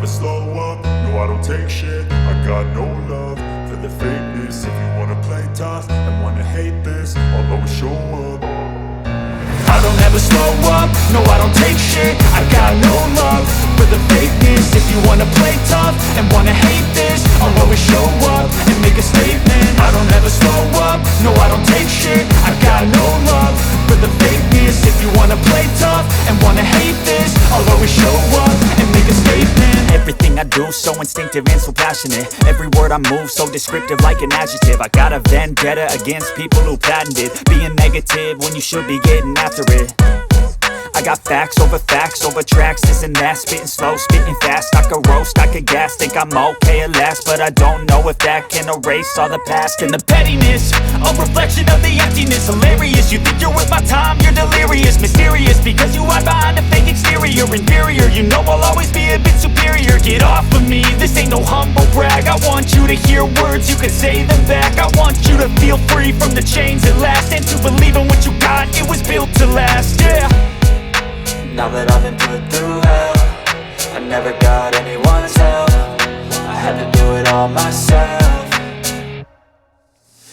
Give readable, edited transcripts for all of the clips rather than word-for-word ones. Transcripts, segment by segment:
slow up, no I don't take shit. I got no love for the fakeness. If you wanna play tough and wanna hate this, I'll always show up. I don't ever slow up, no I don't take shit. I got no love for the fakeness. If you wanna play tough and wanna hate this, I'll always show up and make a statement. I don't ever slow up, no I don't take shit. I got no love for the fakeness. If you wanna play tough and wanna hate this, I'll always show up and make a statement. Everything I do so instinctive and so passionate. Every word I move so descriptive like an adjective. I got a vendetta against people who patented being negative when you should be getting after it. I got facts over tracks, this and that. Spitting slow, spitting fast, I could roast, I could gas. Think I'm okay at last, but I don't know if that can erase all the past. And the pettiness, a reflection of the emptiness. Hilarious, you think you're worth my time, you're delirious. Mysterious, because you hide behind a fake exterior. Inferior, you know I'll always be a bit superior. Get off of me, this ain't no humble brag. I want you to hear words, you can say them back. I want you to feel free from the chains at last, and to believe in what you got, it was built to last, yeah. Now that I've been put through hell, I never got anyone's help. I had to do it all myself.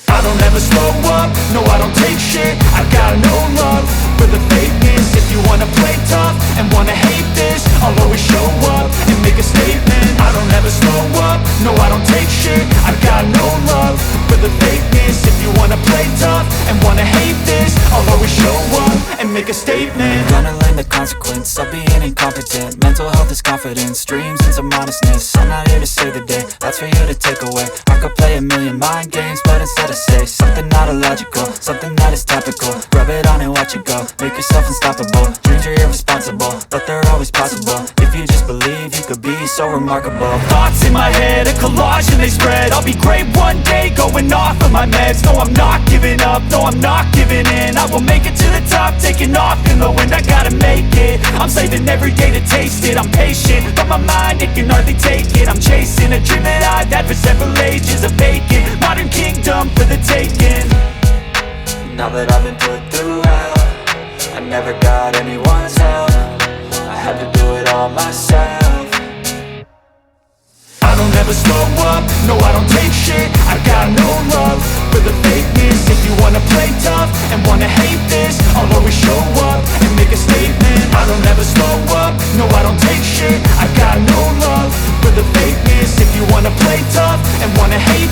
I don't ever slow up, no I don't take shit. I got no love for the fakeness. If you wanna play tough and wanna hate this, I'll always show up and make a statement. I don't ever slow up, no I don't take shit. I got no love for the fakeness. If you wanna play tough and wanna hate this, I'll always show up and make a statement. Gonna learn the consequence of being incompetent. Mental health is confidence, dreams and some honestness. I'm not here to save the day, that's for you to take away. I could play a million mind games, but instead I say something not illogical, something that is topical. Rub it on and watch it go, make yourself unstoppable. Dreams are irresponsible, but they're always possible. If you just believe, you could be so remarkable. Thoughts in my head, a collage and they spread. I'll be great one day, going off of my meds. No, I'm not giving up, no, I'm not giving in. I will make it to the top, taking off in the wind. I gotta make it, I'm saving every day to taste it. I'm patient, but my mind, it can hardly take it. I'm chasing a dream that I've had for several ages. A vacant, modern kingdom for the taking. Now that I've been put through hell, I never got anyone's help. I had to do it all myself. I don't ever slow up, no I don't take shit. I got no love for the fakeness. If you wanna play tough and wanna hate this, I'll always show up and make a statement. I don't ever slow up, no I don't take shit. I got no love for the fakeness. If you wanna play tough and wanna hate